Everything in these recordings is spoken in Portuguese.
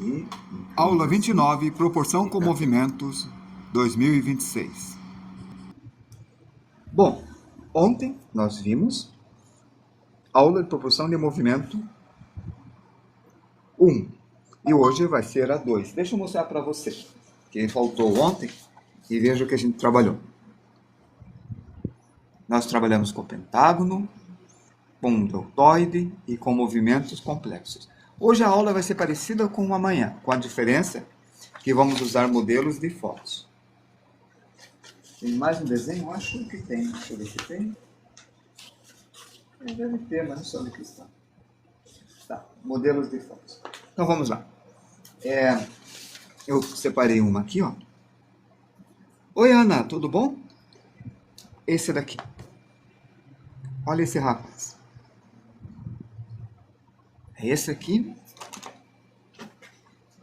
E Aula 29, Proporção com Movimentos, 2026. Bom, ontem nós vimos aula de proporção de movimento 1 e hoje vai ser a 2. Deixa eu mostrar para você que faltou ontem e veja o que a gente trabalhou. Nós trabalhamos com pentágono, com um deltoide e com movimentos complexos. Hoje a aula vai ser parecida com amanhã, com a diferença que vamos usar modelos de fotos. Tem mais um desenho? Acho que tem. Deixa eu ver se tem. Deve ter, mas não sei onde que está. Tá, modelos de fotos. Então vamos lá. Eu separei uma aqui, ó. Oi, Ana, tudo bom? Esse daqui. Olha esse rapaz. Esse aqui.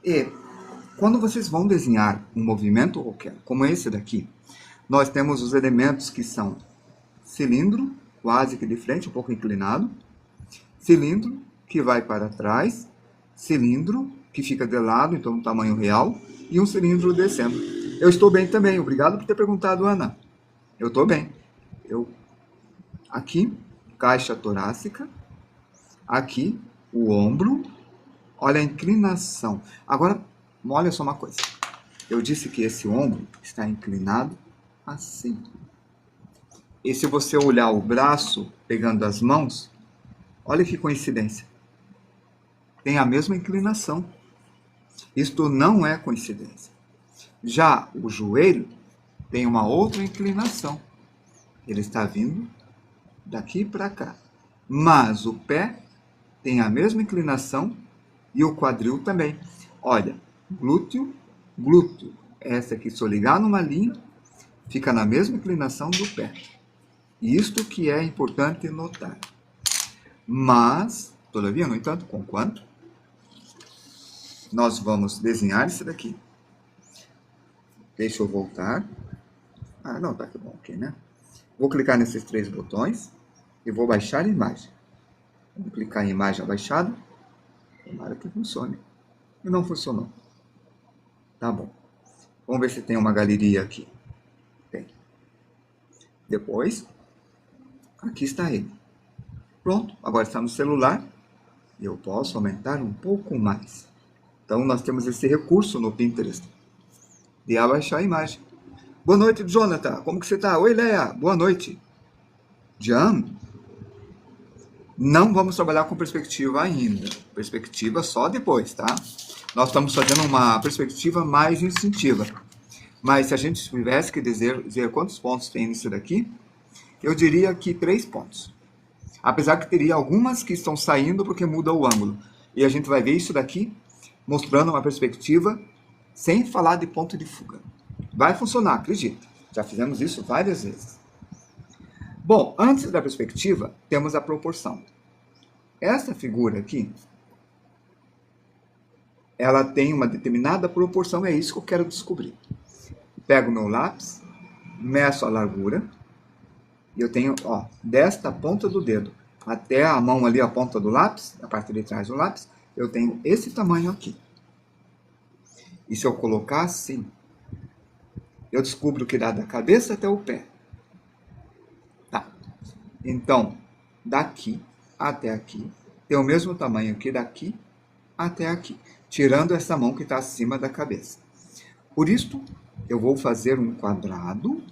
E quando vocês vão desenhar um movimento qualquer, como esse daqui, nós temos os elementos que são cilindro, quase que de frente, um pouco inclinado, cilindro que vai para trás, cilindro que fica de lado, então no tamanho real, e um cilindro descendo. Eu estou bem também, obrigado por ter perguntado, Ana. Eu estou bem. Aqui, caixa torácica, aqui, o ombro, olha a inclinação. Agora, olha só uma coisa. Eu disse que esse ombro está inclinado assim. E se você olhar o braço pegando as mãos, olha que coincidência. Tem a mesma inclinação. Isto não é coincidência. Já o joelho tem uma outra inclinação. Ele está vindo daqui para cá. Mas o pé tem a mesma inclinação e o quadril também. Olha, glúteo, glúteo. Essa aqui, se eu ligar numa linha, fica na mesma inclinação do pé. Isto que é importante notar. Mas, todavia, no entanto, conquanto, nós vamos desenhar isso daqui. Deixa eu voltar. Ah, não, tá que bom aqui, né? Vou clicar nesses 3 botões e vou baixar a imagem. Vou clicar em imagem abaixada. Tomara que funcione. E não funcionou. Tá bom. Vamos ver se tem uma galeria aqui. Tem. Depois, aqui está ele. Pronto, agora está no celular. E eu posso aumentar um pouco mais. Então, nós temos esse recurso no Pinterest de abaixar a imagem. Boa noite, Jonathan. Como que você está? Oi, Leia. Boa noite. Jan? Não vamos trabalhar com perspectiva ainda. Perspectiva só depois, tá? Nós estamos fazendo uma perspectiva mais instintiva. Mas se a gente tivesse que dizer quantos pontos tem nisso daqui, eu diria que 3 pontos. Apesar que teria algumas que estão saindo porque muda o ângulo. E a gente vai ver isso daqui mostrando uma perspectiva sem falar de ponto de fuga. Vai funcionar, acredita. Já fizemos isso várias vezes. Bom, antes da perspectiva, temos a proporção. Essa figura aqui, ela tem uma determinada proporção, é isso que eu quero descobrir. Pego o meu lápis, meço a largura, e eu tenho, ó, desta ponta do dedo até a mão ali, a ponta do lápis, a parte de trás do lápis, eu tenho esse tamanho aqui. E se eu colocar assim, eu descubro que dá da cabeça até o pé. Tá. Então, daqui até aqui, tem o mesmo tamanho que daqui até aqui, tirando essa mão que está acima da cabeça. Por isso, eu vou fazer um quadrado.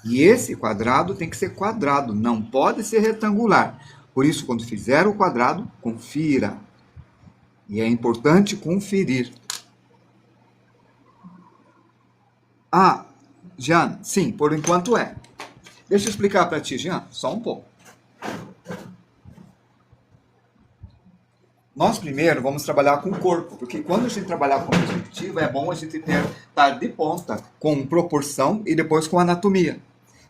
E esse quadrado tem que ser quadrado, não pode ser retangular. Por isso, quando fizer o quadrado, confira. E é importante conferir. Ah, Jean, sim, por enquanto é. Deixa eu explicar para ti, Jean, só um pouco. Nós primeiro vamos trabalhar com o corpo, porque quando a gente trabalhar com perspectiva, é bom a gente estar de ponta com proporção e depois com anatomia.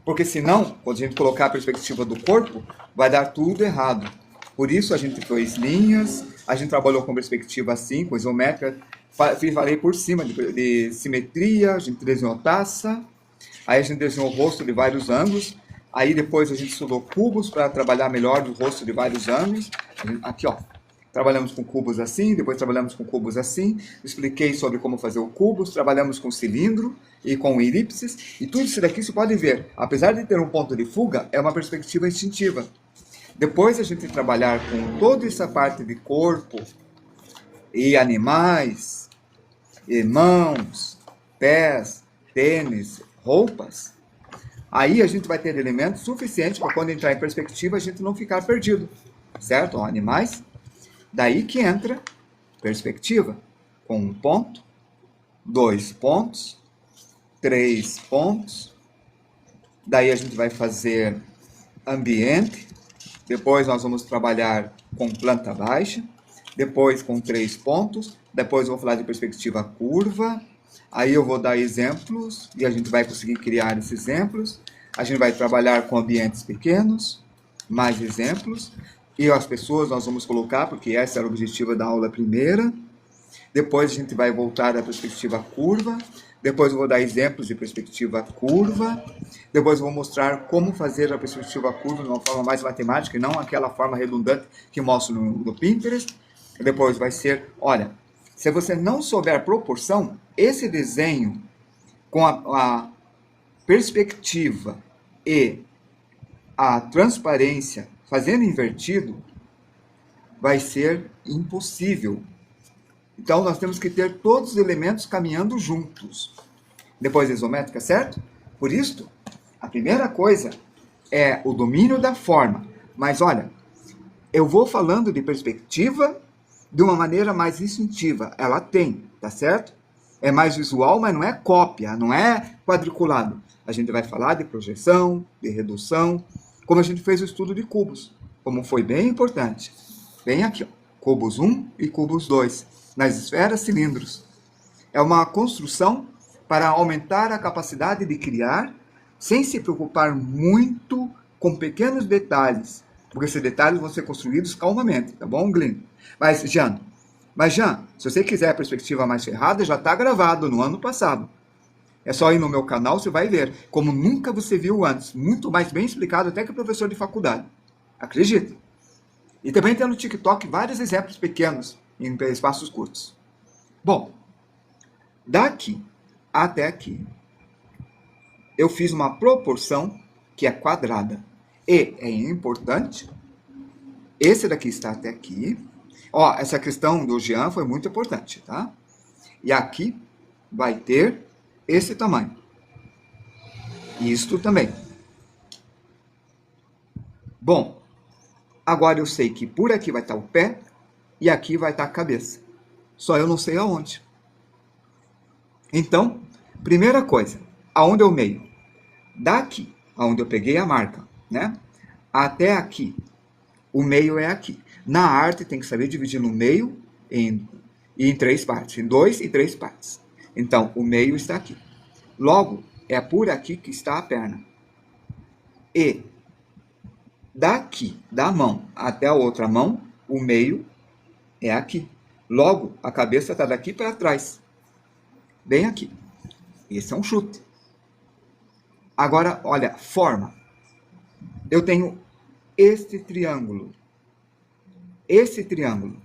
Porque senão, quando a gente colocar a perspectiva do corpo, vai dar tudo errado. Por isso a gente fez linhas, a gente trabalhou com perspectiva assim, com isométrica, falei por cima de simetria, a gente desenhou taça, Aí a gente desenhou o rosto de vários ângulos. Aí depois a gente estudou cubos para trabalhar melhor o rosto de vários ângulos. Aqui, ó. Trabalhamos com cubos assim, depois trabalhamos com cubos assim. Expliquei sobre como fazer o cubos. Trabalhamos com cilindro e com elipses. E tudo isso daqui você pode ver. Apesar de ter um ponto de fuga, é uma perspectiva instintiva. Depois a gente trabalhar com toda essa parte de corpo e animais, e mãos, pés, tênis, roupas, aí a gente vai ter elementos suficientes para quando entrar em perspectiva a gente não ficar perdido, certo? Ó, animais, daí que entra perspectiva, com 1 ponto, 2 pontos, 3 pontos, daí a gente vai fazer ambiente, depois nós vamos trabalhar com planta baixa, depois com 3 pontos, depois eu vou falar de perspectiva curva, aí eu vou dar exemplos e a gente vai conseguir criar esses exemplos, a gente vai trabalhar com ambientes pequenos, mais exemplos, e as pessoas nós vamos colocar, porque esse era o objetivo da aula primeira, depois a gente vai voltar à perspectiva curva, depois eu vou dar exemplos de perspectiva curva, depois eu vou mostrar como fazer a perspectiva curva de uma forma mais matemática e não aquela forma redundante que mostro no Pinterest. Depois vai ser, olha, se você não souber proporção, esse desenho com a perspectiva e a transparência fazendo invertido vai ser impossível. Então, nós temos que ter todos os elementos caminhando juntos. Depois, isométrica, certo? Por isso, a primeira coisa é o domínio da forma. Mas, olha, eu vou falando de perspectiva de uma maneira mais instintiva. Ela tem, tá certo? É mais visual, mas não é cópia, não é quadriculado. A gente vai falar de projeção, de redução, como a gente fez o estudo de cubos. Como foi bem importante. Bem aqui, ó. Cubos 1 e cubos 2. Nas esferas, cilindros. É uma construção para aumentar a capacidade de criar, sem se preocupar muito com pequenos detalhes, porque esses detalhes vão ser construídos calmamente, tá bom, Glenn? Mas, Jean, se você quiser a perspectiva mais ferrada, já está gravado no ano passado. É só ir no meu canal, você vai ver, como nunca você viu antes, muito mais bem explicado até que o professor de faculdade. Acredite. E também tem no TikTok vários exemplos pequenos, em espaços curtos. Bom, daqui até aqui, eu fiz uma proporção que é quadrada. E é importante, esse daqui está até aqui. Ó, essa questão do Jean foi muito importante, tá? E aqui vai ter esse tamanho. Isto também. Bom, agora eu sei que por aqui vai estar o pé, e aqui vai estar a cabeça. Só eu não sei aonde. Então, primeira coisa, aonde é o meio? Daqui, aonde eu peguei a marca, né? Até aqui. O meio é aqui. Na arte tem que saber dividir no meio em 3 partes, em 2 e 3 partes. Então, o meio está aqui. Logo, é por aqui que está a perna. E daqui, da mão até a outra mão, o meio é aqui. Logo, a cabeça está daqui para trás. Bem aqui. Esse é um chute. Agora, olha, forma. Eu tenho este triângulo. Esse triângulo.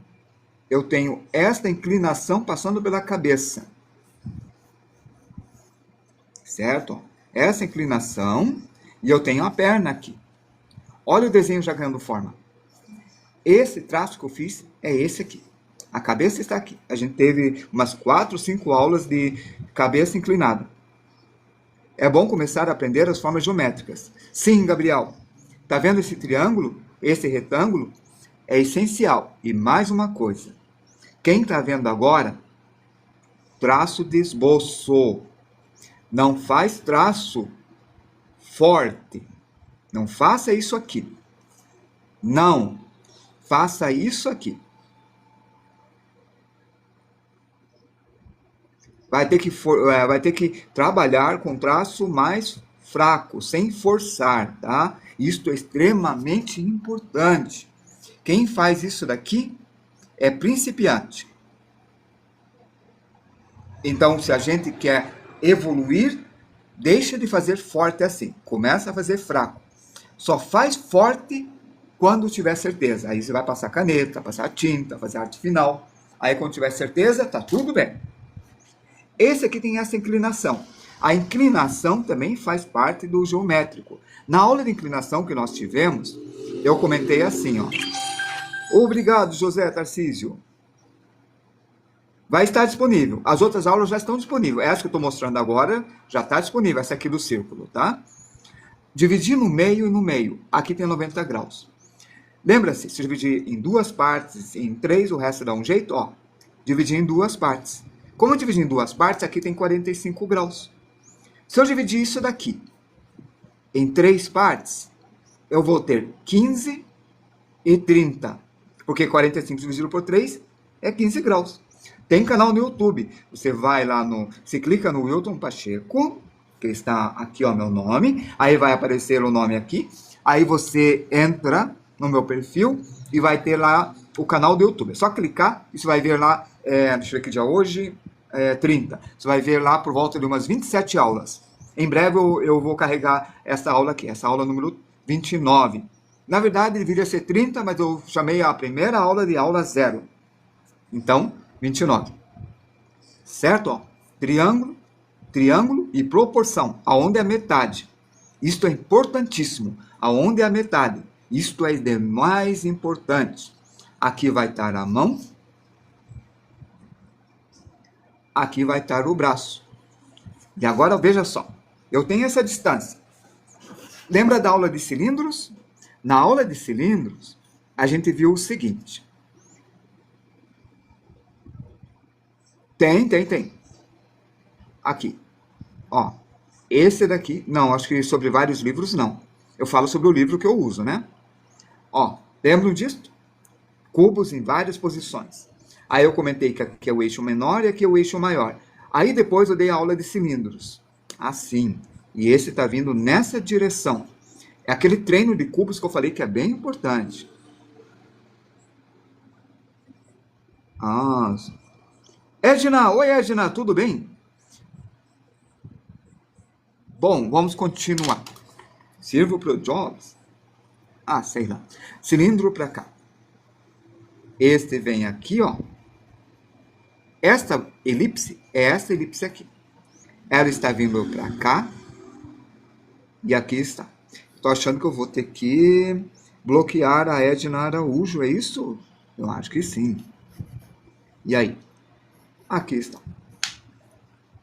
Eu tenho esta inclinação passando pela cabeça. Certo? Essa inclinação. E eu tenho a perna aqui. Olha o desenho já ganhando forma. Esse traço que eu fiz é esse aqui. A cabeça está aqui. A gente teve umas 4, 5 aulas de cabeça inclinada. É bom começar a aprender as formas geométricas. Sim, Gabriel. Está vendo esse triângulo? Esse retângulo? É essencial. E mais uma coisa. Quem está vendo agora, traço de esboço. Não faz traço forte. Não faça isso aqui. Não. Faça isso aqui. Vai ter que trabalhar com traço mais fraco, sem forçar, tá? Isto é extremamente importante. Quem faz isso daqui é principiante. Então, se a gente quer evoluir, Deixa de fazer forte assim. Começa a fazer fraco. Só faz forte quando tiver certeza. Aí você vai passar caneta, passar tinta, fazer arte final. Aí quando tiver certeza, tá tudo bem. Esse aqui tem essa inclinação. A inclinação também faz parte do geométrico. Na aula de inclinação que nós tivemos, eu comentei assim, ó. Obrigado, José Tarcísio. Vai estar disponível. As outras aulas já estão disponíveis. Essa que eu estou mostrando agora já está disponível, essa aqui do círculo, tá? Dividir no meio e no meio. Aqui tem 90 graus. Lembra-se, se dividir em duas partes, em três, o resto dá um jeito, ó. Dividir em duas partes. Como eu dividi em duas partes, aqui tem 45 graus. Se eu dividir isso daqui em três partes, eu vou ter 15 e 30. Porque 45 dividido por 3 é 15 graus. Tem canal no YouTube. Você vai lá no... Você clica no Wilton Pacheco, que está aqui, ó, meu nome. Aí vai aparecer o nome aqui. Aí você entra no meu perfil e vai ter lá o canal do YouTube. É só clicar e você vai ver lá, deixa eu ver que dia hoje, 30. Você vai ver lá por volta de umas 27 aulas. Em breve eu vou carregar essa aula aqui, essa aula número 29. Na verdade, deveria ser 30, mas eu chamei a primeira aula de aula 0. Então, 29. Certo? Ó, triângulo, triângulo e proporção, aonde é a metade. Isto é importantíssimo. Aonde é a metade? Isto é de mais importante. Aqui vai estar a mão. Aqui vai estar o braço. E agora, veja só. Eu tenho essa distância. Lembra da aula de cilindros? Na aula de cilindros, a gente viu o seguinte. Tem. Aqui. Ó. Esse daqui, não, acho que sobre vários livros não. Eu falo sobre o livro que eu uso, né? Ó, lembram disso? Cubos em várias posições. Aí eu comentei que aqui é o eixo menor e aqui é o eixo maior. Aí depois eu dei a aula de cilindros. Assim. E esse está vindo nessa direção. É aquele treino de cubos que eu falei que é bem importante. Ah. Edna, oi Edna, tudo bem? Bom, vamos continuar. Círculo para Jobs? Ah, sei lá. Cilindro para cá. Este vem aqui, ó. Esta elipse é essa elipse aqui. Ela está vindo para cá. E aqui está. Estou achando que eu vou ter que bloquear a Edna Araújo, é isso? Eu acho que sim. E aí? Aqui está.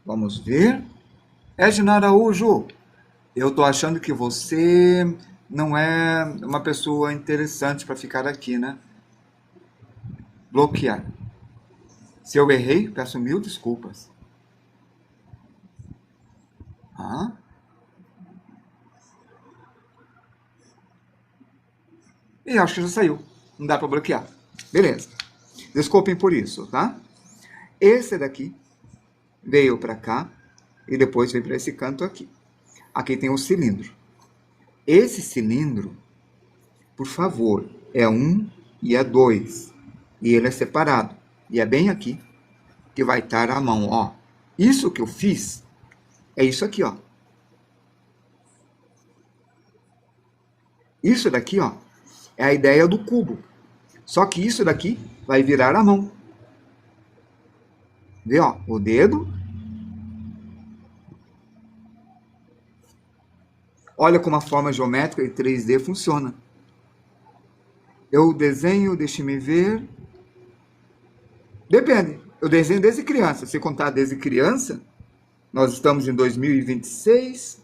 Vamos ver. Edna Araújo, eu estou achando que você não é uma pessoa interessante para ficar aqui, né? Bloquear. Se eu errei, peço mil desculpas. Ah? E acho que já saiu. Não dá para bloquear. Beleza. Desculpem por isso, tá? Esse daqui veio para cá e depois veio para esse canto aqui. Aqui tem um cilindro. Esse cilindro, por favor, é 1 e é 2. E ele é separado. E é bem aqui que vai estar a mão, ó. Isso que eu fiz é isso aqui, ó. Isso daqui, ó, é a ideia do cubo. Só que isso daqui vai virar a mão. Vê, ó, o dedo. Olha como a forma geométrica de 3D funciona. Eu desenho, deixe-me ver. Depende. Eu desenho desde criança. Se contar desde criança, nós estamos em 2026.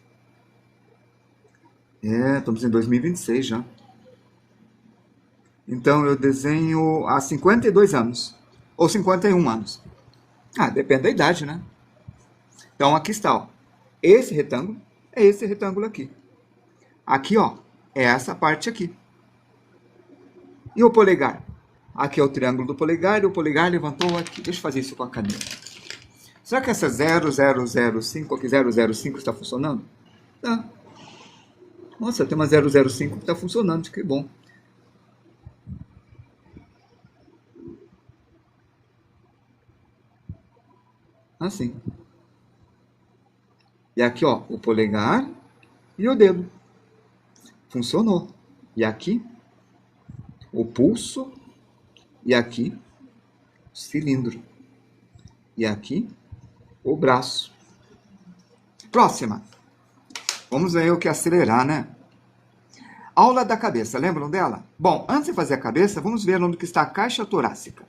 Estamos em 2026 já. Então eu desenho há 52 anos. Ou 51 anos. Ah, depende da idade, né? Então aqui está, ó. Esse retângulo é esse retângulo aqui. Aqui, ó, é essa parte aqui. E o polegar? Aqui é o triângulo do polegar e o polegar levantou aqui. Deixa eu fazer isso com a caneta. Será que essa 0005 aqui, 005 está funcionando? Tá. Nossa, tem uma 005 que está funcionando, que bom. Assim. E aqui, ó, o polegar e o dedo. Funcionou. E aqui, o pulso. E aqui, o cilindro. E aqui, o braço. Próxima. Vamos ver o que acelerar, né? Aula da cabeça, lembram dela? Bom, antes de fazer a cabeça, vamos ver onde que está a caixa torácica.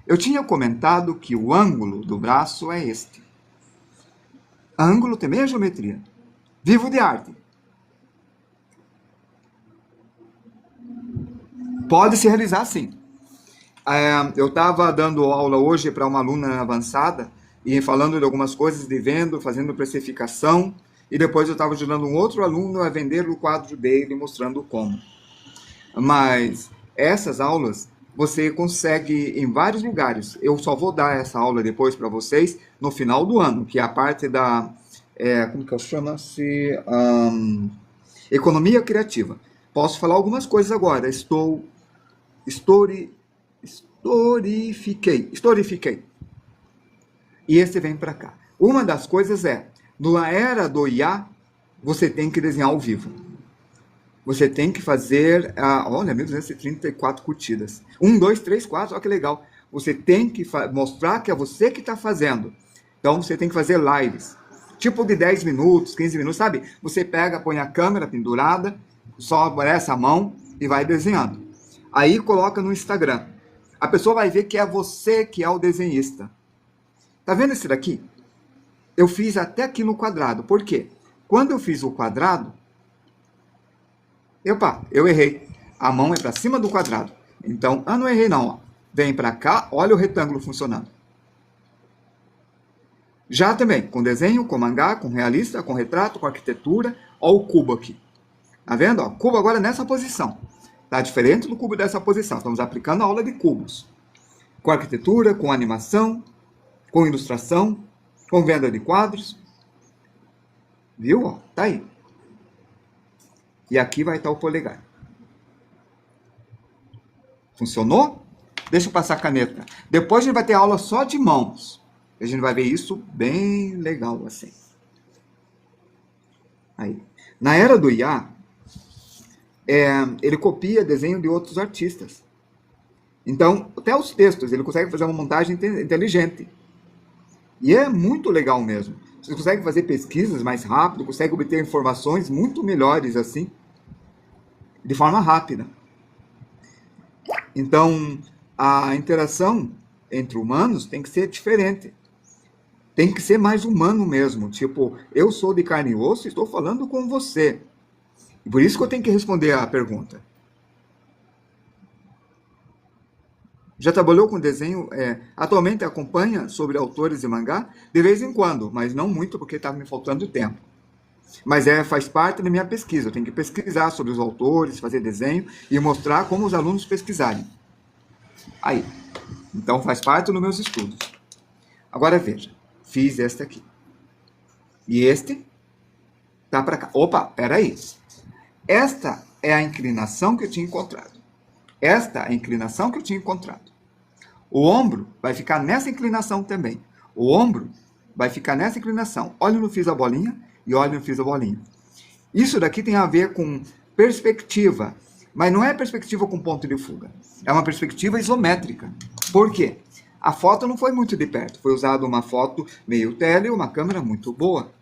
Eu tinha comentado que o ângulo do braço é este. Ângulo também é geometria. Vivo de arte. Pode se realizar sim. Eu estava dando aula hoje para uma aluna avançada e falando de algumas coisas de venda, fazendo precificação, e depois eu estava ajudando um outro aluno a vender o quadro dele, mostrando como. Mas essas aulas você consegue em vários lugares. Eu só vou dar essa aula depois para vocês no final do ano, que é a parte da, como que chama-se? Economia criativa. Posso falar algumas coisas agora. Historifiquei. E esse vem para cá. Uma das coisas é, na era do IA, você tem que desenhar ao vivo. Você tem que fazer, olha, 1234 curtidas. 1, 2, 3, 4, olha que legal. Você tem que mostrar que é você que está fazendo. Então, você tem que fazer lives. Tipo de 10 minutos, 15 minutos, sabe? Você pega, põe a câmera pendurada, só aparece a mão e vai desenhando. Aí coloca no Instagram. A pessoa vai ver que é você que é o desenhista. Tá vendo esse daqui? Eu fiz até aqui no quadrado. Por quê? Quando eu fiz o quadrado, eu errei. A mão é para cima do quadrado. Então, não errei não. Ó. Vem para cá, olha o retângulo funcionando. Já também, com desenho, com mangá, com realista, com retrato, com arquitetura. Olha o cubo aqui. Tá vendo? Ó, o cubo agora nessa posição. Tá diferente do cubo dessa posição. Estamos aplicando a aula de cubos. Com arquitetura, com animação, com ilustração, com venda de quadros. Viu? Ó, tá aí. E aqui vai estar o polegar. Funcionou? Deixa eu passar a caneta. Depois a gente vai ter aula só de mãos. A gente vai ver isso bem legal assim. Aí. Na era do IA, ele copia desenho de outros artistas. Então, até os textos, ele consegue fazer uma montagem inteligente. E é muito legal mesmo. Você consegue fazer pesquisas mais rápido, consegue obter informações muito melhores assim, de forma rápida. Então, a interação entre humanos tem que ser diferente. Tem que ser mais humano mesmo. Tipo, eu sou de carne e osso e estou falando com você. E por isso que eu tenho que responder a pergunta. Já trabalhou com desenho? Atualmente acompanha sobre autores de mangá? De vez em quando, mas não muito porque estava me faltando tempo. Mas faz parte da minha pesquisa. Eu tenho que pesquisar sobre os autores, fazer desenho e mostrar como os alunos pesquisarem. Aí. Então faz parte dos meus estudos. Agora veja. Fiz este aqui. E este tá para cá. Opa, peraí. Esta é a inclinação que eu tinha encontrado. Esta é a inclinação que eu tinha encontrado. O ombro vai ficar nessa inclinação também. O ombro vai ficar nessa inclinação. Olha onde eu fiz a bolinha e olha onde eu fiz a bolinha. Isso daqui tem a ver com perspectiva. Mas não é perspectiva com ponto de fuga. É uma perspectiva isométrica. Por quê? A foto não foi muito de perto. Foi usada uma foto meio tele e uma câmera muito boa.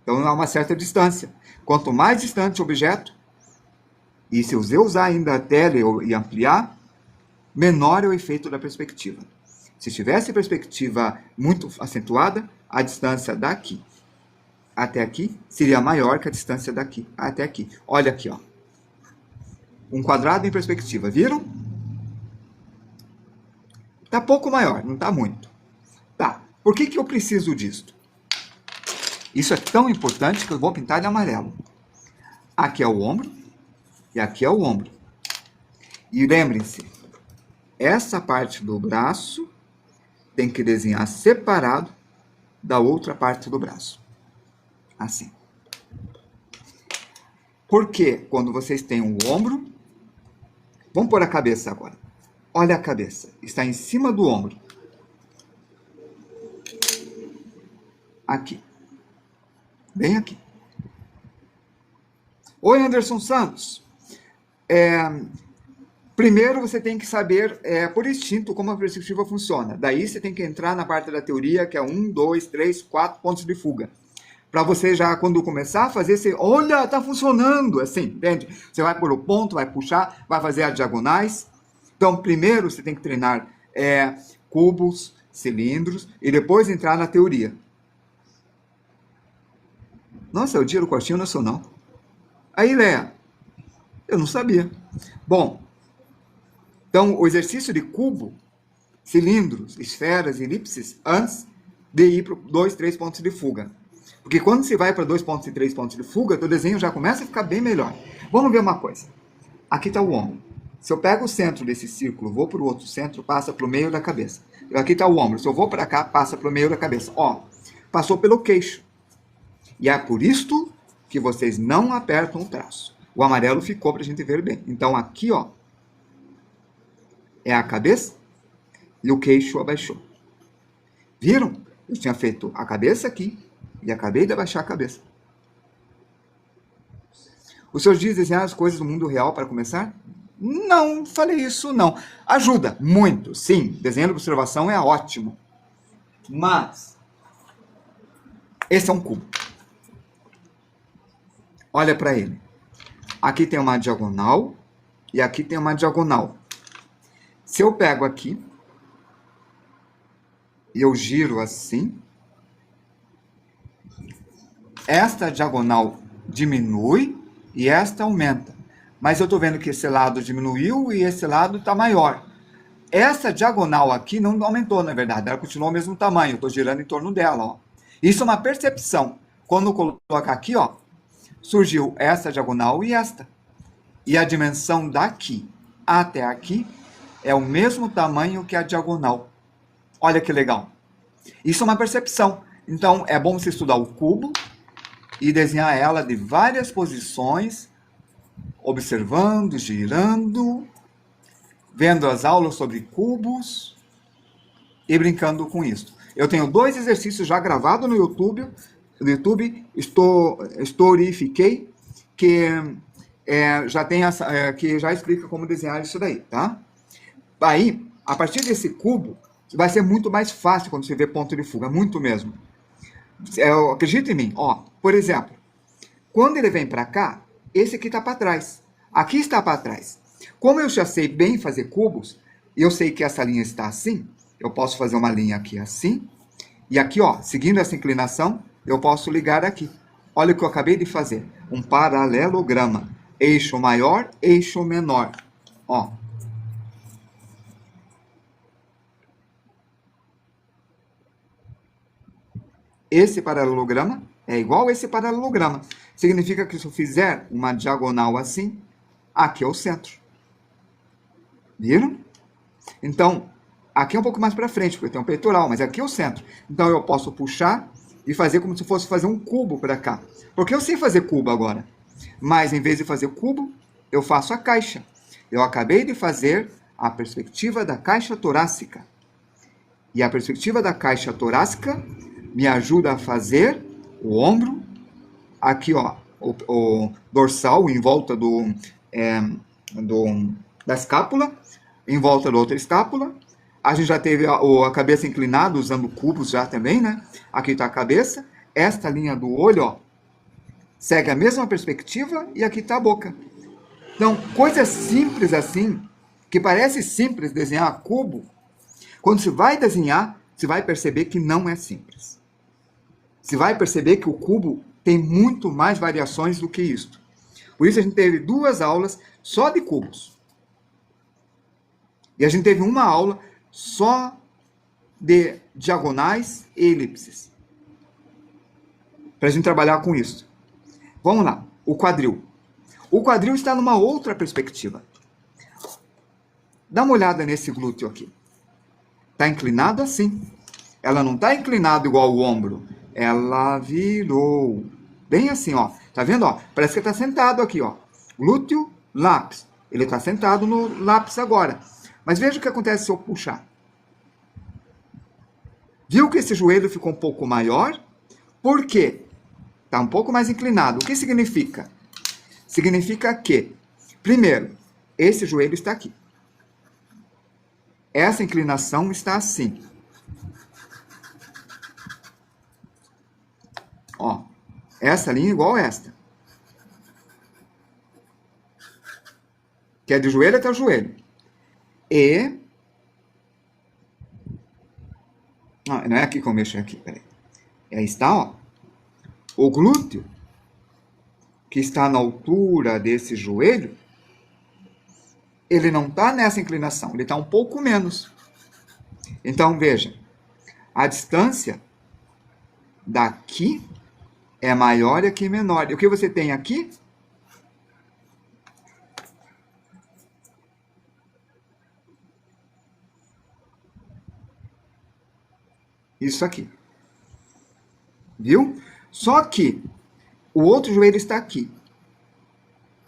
Então há uma certa distância. Quanto mais distante o objeto, e se eu usar ainda a tele e ampliar, menor é o efeito da perspectiva. Se tivesse perspectiva muito acentuada, a distância daqui até aqui seria maior que a distância daqui até aqui. Olha aqui, ó. Um quadrado em perspectiva, viram? Está pouco maior, não está muito. Tá, por que eu preciso disso? Isso é tão importante que eu vou pintar de amarelo. Aqui é o ombro e aqui é o ombro. E lembrem-se, essa parte do braço tem que desenhar separado da outra parte do braço. Assim. Porque quando vocês têm o ombro... Vamos pôr a cabeça agora. Olha a cabeça. Está em cima do ombro. Aqui. Bem aqui. Oi, Anderson Santos. Primeiro você tem que saber, por instinto, como a perspectiva funciona. Daí você tem que entrar na parte da teoria, que é 1, 2, 3, 4 pontos de fuga. Para você já, quando começar a fazer, você, olha, está funcionando, assim, entende? Você vai pôr o ponto, vai puxar, vai fazer as diagonais. Então, primeiro você tem que treinar cubos, cilindros, e depois entrar na teoria. Nossa, é o dia do quartinho nacional. Aí, Léa, eu não sabia. Bom, então, o exercício de cubo, cilindros, esferas, elipses, antes de ir para 2, 3 pontos de fuga. Porque quando você vai para 2 pontos e 3 pontos de fuga, o desenho já começa a ficar bem melhor. Vamos ver uma coisa. Aqui está o ombro. Se eu pego o centro desse círculo, vou para o outro centro, passa para o meio da cabeça. Aqui está o ombro. Se eu vou para cá, passa para o meio da cabeça. Ó, passou pelo queixo. E é por isto que vocês não apertam o traço. O amarelo ficou para a gente ver bem. Então, aqui, ó, é a cabeça e o queixo abaixou. Viram? Eu tinha feito a cabeça aqui e acabei de abaixar a cabeça. O senhor diz desenhar as coisas do mundo real para começar? Não, falei isso não. Ajuda, muito, sim. Desenho de observação é ótimo. Mas, esse é um cubo. Olha para ele. Aqui tem uma diagonal e aqui tem uma diagonal. Se eu pego aqui e eu giro assim, esta diagonal diminui e esta aumenta. Mas eu estou vendo que esse lado diminuiu e esse lado está maior. Essa diagonal aqui não aumentou, na verdade. Ela continuou o mesmo tamanho. Eu estou girando em torno dela. Ó. Isso é uma percepção. Quando eu colocar aqui, ó, surgiu essa diagonal e esta. E a dimensão daqui até aqui é o mesmo tamanho que a diagonal. Olha que legal. Isso é uma percepção. Então, é bom você estudar o cubo e desenhar ela de várias posições, observando, girando, vendo as aulas sobre cubos e brincando com isso. Eu tenho 2 exercícios já gravados no YouTube. No YouTube, Storyfiquei, que já tem que já explica como desenhar isso daí, tá? Aí, a partir desse cubo, vai ser muito mais fácil quando você vê ponto de fuga, muito mesmo. Acredita em mim, ó, por exemplo, quando ele vem para cá, esse aqui está para trás, aqui está para trás. Como eu já sei bem fazer cubos, e eu sei que essa linha está assim, eu posso fazer uma linha aqui assim, e aqui, ó, seguindo essa inclinação, eu posso ligar aqui. Olha o que eu acabei de fazer, um paralelograma, eixo maior, eixo menor, ó. Esse paralelograma é igual a esse paralelograma. Significa que se eu fizer uma diagonal assim, aqui é o centro. Viram? Então, aqui é um pouco mais para frente, porque tem um peitoral, mas aqui é o centro. Então, eu posso puxar e fazer como se fosse fazer um cubo para cá. Porque eu sei fazer cubo agora. Mas, em vez de fazer cubo, eu faço a caixa. Eu acabei de fazer a perspectiva da caixa torácica. E a perspectiva da caixa torácica me ajuda a fazer o ombro, aqui ó, o dorsal em volta da escápula, em volta da outra escápula. A gente já teve a cabeça inclinada, usando cubos já também, né? Aqui está a cabeça. Esta linha do olho, ó, segue a mesma perspectiva e aqui está a boca. Então, coisas simples assim, que parece simples desenhar cubo, quando você vai desenhar, você vai perceber que não é simples. Você vai perceber que o cubo tem muito mais variações do que isto. Por isso a gente teve 2 aulas só de cubos. E a gente teve uma aula só de diagonais e elipses. Para a gente trabalhar com isso. Vamos lá. O quadril. O quadril está numa outra perspectiva. Dá uma olhada nesse glúteo aqui. Está inclinado assim. Ela não está inclinada igual o ombro. Ela virou. Bem assim, ó. Tá vendo, ó? Parece que está sentado aqui, ó. Glúteo, lápis. Ele está sentado no lápis agora. Mas veja o que acontece se eu puxar. Viu que esse joelho ficou um pouco maior? Por quê? Está um pouco mais inclinado. O que significa? Significa que, primeiro, esse joelho está aqui. Essa inclinação está assim. Ó, essa linha é igual a esta. Que é de joelho até o joelho. E... não é aqui que eu mexo, é aqui, peraí. Aí está, ó. O glúteo, que está na altura desse joelho, ele não está nessa inclinação, ele está um pouco menos. Então, veja, a distância daqui é maior e aqui menor. E o que você tem aqui? Isso aqui. Viu? Só que o outro joelho está aqui.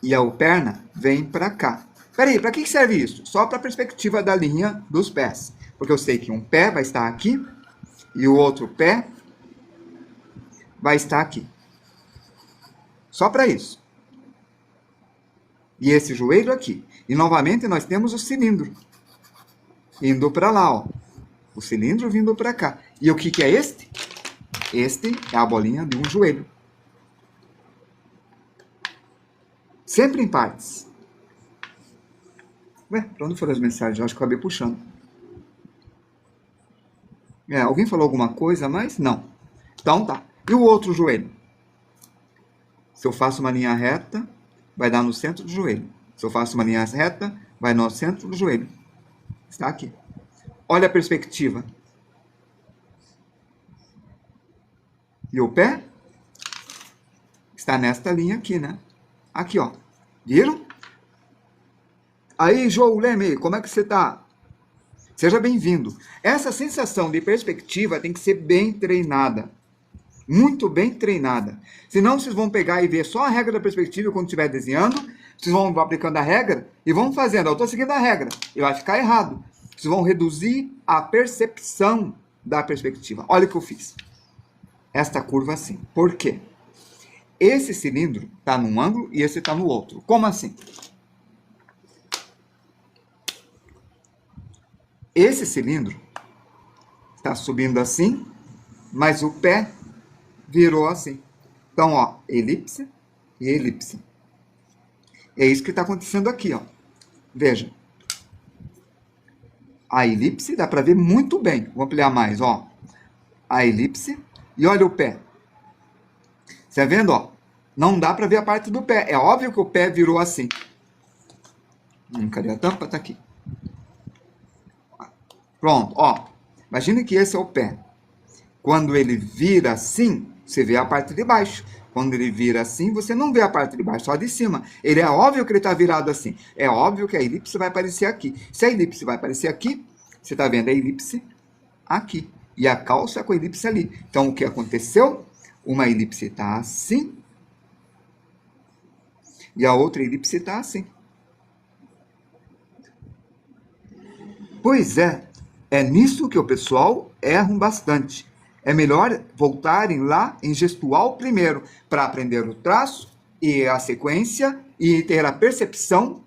E a perna vem para cá. Peraí, para que serve isso? Só para a perspectiva da linha dos pés. Porque eu sei que um pé vai estar aqui e o outro pé vai estar aqui. Só para isso. E esse joelho aqui. E novamente nós temos o cilindro. Indo para lá, ó. O cilindro vindo para cá. E o que é este? Este é a bolinha de um joelho. Sempre em partes. Ué, para onde foram as mensagens? Eu acho que eu acabei puxando. Alguém falou alguma coisa, mas não. Então tá. E o outro joelho? Se eu faço uma linha reta, vai dar no centro do joelho. Se eu faço uma linha reta, vai no centro do joelho. Está aqui. Olha a perspectiva. E o pé está nesta linha aqui, né? Aqui, ó. Viram? Aí, João Leme, como é que você tá? Seja bem-vindo. Essa sensação de perspectiva tem que ser bem treinada. Muito bem treinada. Senão vocês vão pegar e ver só a regra da perspectiva quando estiver desenhando. Vocês vão aplicando a regra e vão fazendo. Eu estou seguindo a regra. E vai ficar errado. Vocês vão reduzir a percepção da perspectiva. Olha o que eu fiz. Esta curva assim. Por quê? Esse cilindro está num ângulo e esse está no outro. Como assim? Esse cilindro está subindo assim, mas o pé virou assim. Então, ó, elipse e elipse. É isso que está acontecendo aqui, ó. Veja. A elipse dá para ver muito bem. Vou ampliar mais, ó. A elipse e olha o pé. Você tá vendo, ó? Não dá para ver a parte do pé. É óbvio que o pé virou assim. Cadê a tampa? Tá aqui. Pronto, ó. Imagine que esse é o pé. Quando ele vira assim, você vê a parte de baixo. Quando ele vira assim, você não vê a parte de baixo, só de cima. Ele é óbvio que ele está virado assim. É óbvio que a elipse vai aparecer aqui. Se a elipse vai aparecer aqui, você está vendo a elipse aqui. E a calça com a elipse ali. Então, o que aconteceu? Uma elipse está assim. E a outra elipse está assim. Pois é. É nisso que o pessoal erra bastante. É melhor voltarem lá em gestual primeiro, para aprender o traço e a sequência e ter a percepção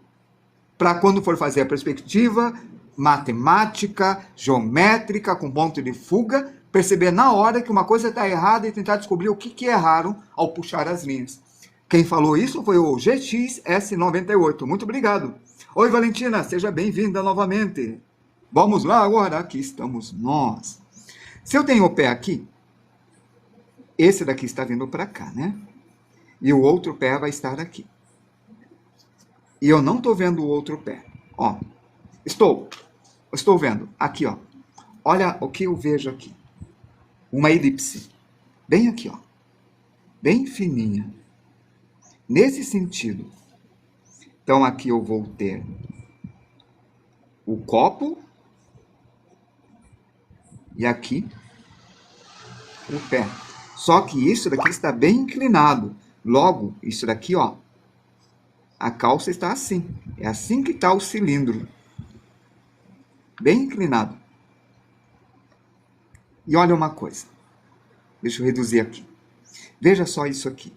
para quando for fazer a perspectiva matemática, geométrica, com ponto de fuga, perceber na hora que uma coisa está errada e tentar descobrir o que erraram ao puxar as linhas. Quem falou isso foi o GXS98. Muito obrigado. Oi, Valentina, seja bem-vinda novamente. Vamos lá agora, aqui estamos nós. Se eu tenho o pé aqui, esse daqui está vindo para cá, né? E o outro pé vai estar aqui. E eu não estou vendo o outro pé. Ó, estou vendo aqui, ó. Olha o que eu vejo aqui. Uma elipse. Bem aqui, ó. Bem fininha. Nesse sentido. Então, aqui eu vou ter o copo. E aqui, o pé. Só que isso daqui está bem inclinado. Logo, isso daqui, ó, a calça está assim. É assim que está o cilindro. Bem inclinado. E olha uma coisa. Deixa eu reduzir aqui. Veja só isso aqui.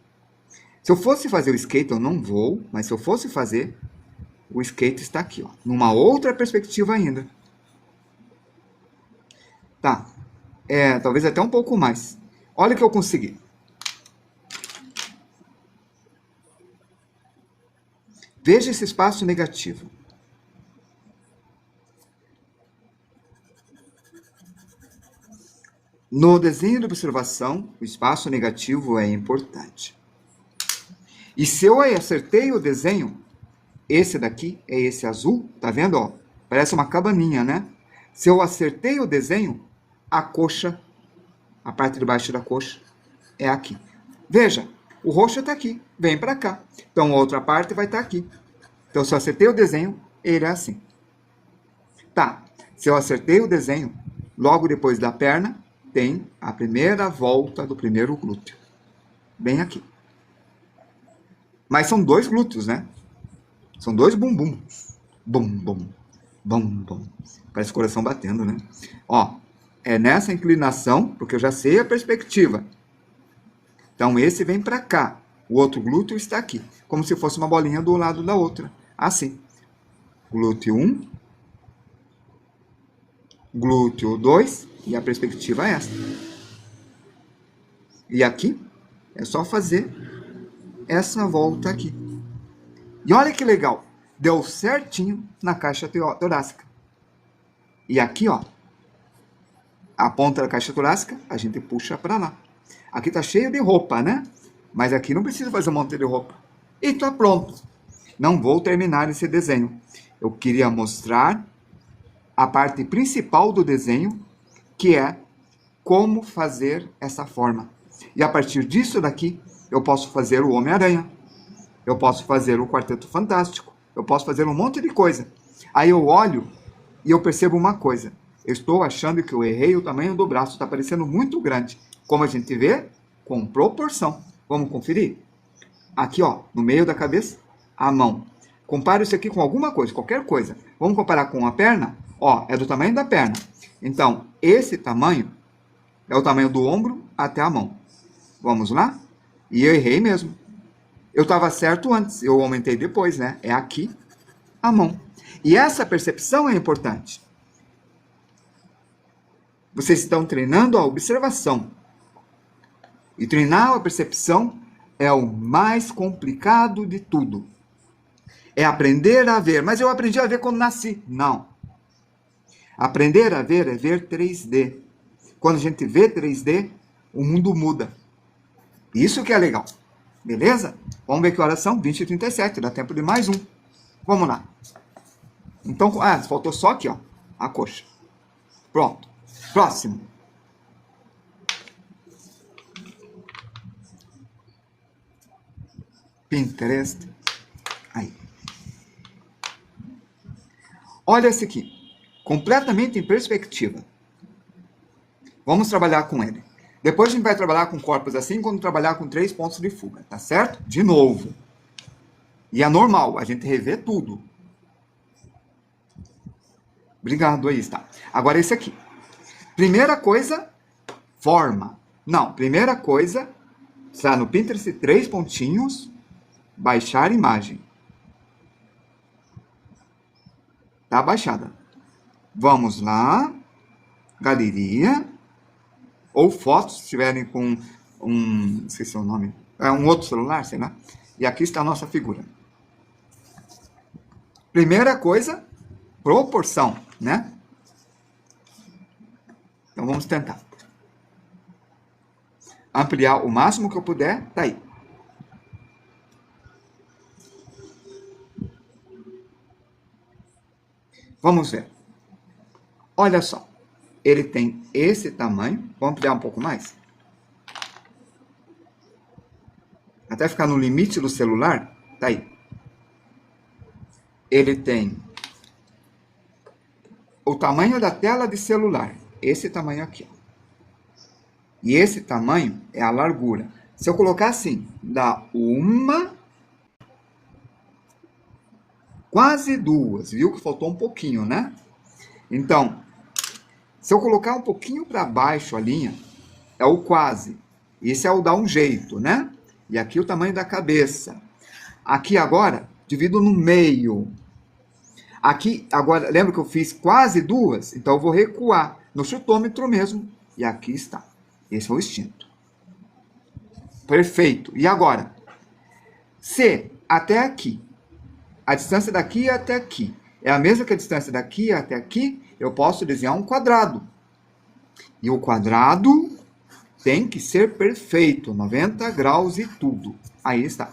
Se eu fosse fazer o skate, eu não vou, mas se eu fosse fazer, o skate está aqui, ó, numa outra perspectiva ainda. Tá, talvez até um pouco mais. Olha o que eu consegui. Veja esse espaço negativo. No desenho de observação, o espaço negativo é importante. E se eu acertei o desenho, esse daqui é esse azul, tá vendo? Ó, parece uma cabaninha, né? Se eu acertei o desenho, a coxa, a parte de baixo da coxa, é aqui. Veja, o roxo está aqui, vem para cá. Então a outra parte vai estar aqui. Então se eu acertei o desenho, ele é assim. Tá, se eu acertei o desenho, logo depois da perna, tem a primeira volta do primeiro glúteo. Bem aqui. Mas são 2 glúteos, né? São 2 bumbum. Bum, bum, bum, bum. Parece o coração batendo, né? Ó, é nessa inclinação, porque eu já sei a perspectiva. Então, esse vem para cá. O outro glúteo está aqui. Como se fosse uma bolinha do lado da outra. Assim. Glúteo 1. Glúteo 2. E a perspectiva é essa. E aqui, é só fazer essa volta aqui. E olha que legal. Deu certinho na caixa torácica. E aqui, ó. A ponta da caixa torácica, a gente puxa para lá. Aqui tá cheio de roupa, né? Mas aqui não precisa fazer um monte de roupa. E tá pronto. Não vou terminar esse desenho. Eu queria mostrar a parte principal do desenho, que é como fazer essa forma. E a partir disso daqui, eu posso fazer o Homem-Aranha. Eu posso fazer o Quarteto Fantástico. Eu posso fazer um monte de coisa. Aí eu olho e eu percebo uma coisa. Eu estou achando que eu errei o tamanho do braço. Está parecendo muito grande. Como a gente vê, com proporção. Vamos conferir? Aqui, ó, no meio da cabeça, a mão. Compare isso aqui com alguma coisa, qualquer coisa. Vamos comparar com a perna? Ó, é do tamanho da perna. Então, esse tamanho é o tamanho do ombro até a mão. Vamos lá? E eu errei mesmo. Eu estava certo antes, eu aumentei depois, né? É aqui a mão. E essa percepção é importante. Vocês estão treinando a observação. E treinar a percepção é o mais complicado de tudo. É aprender a ver. Mas eu aprendi a ver quando nasci. Não. Aprender a ver é ver 3D. Quando a gente vê 3D, o mundo muda. Isso que é legal. Beleza? Vamos ver que horas são? 20h37. Dá tempo de mais um. Vamos lá. Então, faltou só aqui, ó. A coxa. Pronto. Próximo. Pinterest. Aí. Olha esse aqui. Completamente em perspectiva. Vamos trabalhar com ele. Depois a gente vai trabalhar com corpos assim quando trabalhar com 3 pontos de fuga, tá certo? De novo. E é normal, a gente rever tudo. Obrigado aí, tá? Agora esse aqui. Primeira coisa, forma. Não, primeira coisa, está no Pinterest, 3 pontinhos, baixar imagem. Tá baixada. Vamos lá. Galeria. Ou fotos, se tiverem com esqueci o nome, um outro celular, sei lá. E aqui está a nossa figura. Primeira coisa, proporção, né? Então vamos tentar. Ampliar o máximo que eu puder, tá aí. Vamos ver. Olha só. Ele tem esse tamanho. Vamos ampliar um pouco mais? Até ficar no limite do celular. Tá aí. Ele tem o tamanho da tela de celular. Esse tamanho aqui. Ó. E esse tamanho é a largura. Se eu colocar assim, dá quase 2. Viu que faltou um pouquinho, né? Então, se eu colocar um pouquinho para baixo a linha, é o quase. Isso é o dar um jeito, né? E aqui o tamanho da cabeça. Aqui agora, divido no meio. Aqui, agora, lembra que eu fiz quase duas? Então eu vou recuar no chutômetro mesmo. E aqui está. Esse é o instinto. Perfeito. E agora? Se até aqui, a distância daqui até aqui, é a mesma que a distância daqui até aqui, eu posso desenhar um quadrado. E o quadrado tem que ser perfeito, 90 graus e tudo. Aí está.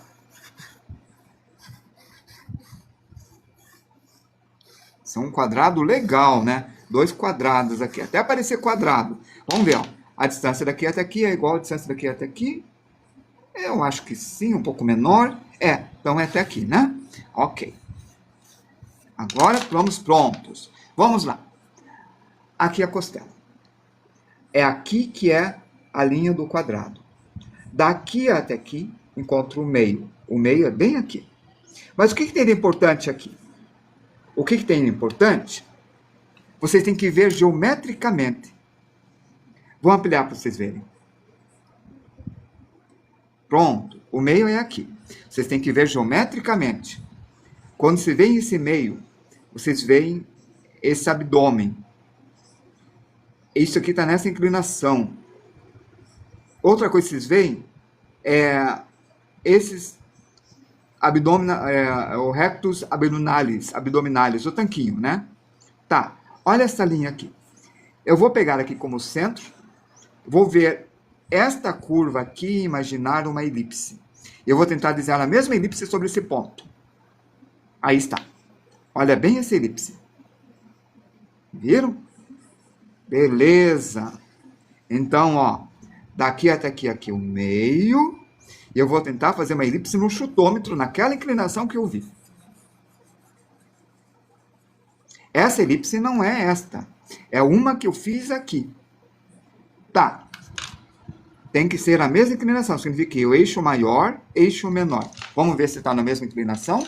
Isso é um quadrado legal, né? 2 quadrados aqui, até parecer quadrado. Vamos ver, ó. A distância daqui até aqui é igual a distância daqui até aqui. Eu acho que sim, um pouco menor. Então é até aqui, né? Ok. Agora vamos prontos. Vamos lá. Aqui a costela. É aqui que é a linha do quadrado. Daqui até aqui, encontro o meio. O meio é bem aqui. Mas o que tem de importante aqui? O que tem de importante? Vocês têm que ver geometricamente. Vou ampliar para vocês verem. Pronto. O meio é aqui. Vocês têm que ver geometricamente. Quando se vê esse meio, vocês veem esse abdômen. Isso aqui está nessa inclinação. Outra coisa que vocês veem é esses o rectus abdominalis, o tanquinho, né? Tá, olha essa linha aqui. Eu vou pegar aqui como centro, vou ver esta curva aqui e imaginar uma elipse. Eu vou tentar desenhar a mesma elipse sobre esse ponto. Aí está. Olha bem essa elipse. Viram? Beleza. Então, ó, daqui até aqui o meio. E eu vou tentar fazer uma elipse no chutômetro, naquela inclinação que eu vi. Essa elipse não é esta. É uma que eu fiz aqui. Tá. Tem que ser a mesma inclinação. Significa que o eixo maior, eixo menor. Vamos ver se está na mesma inclinação.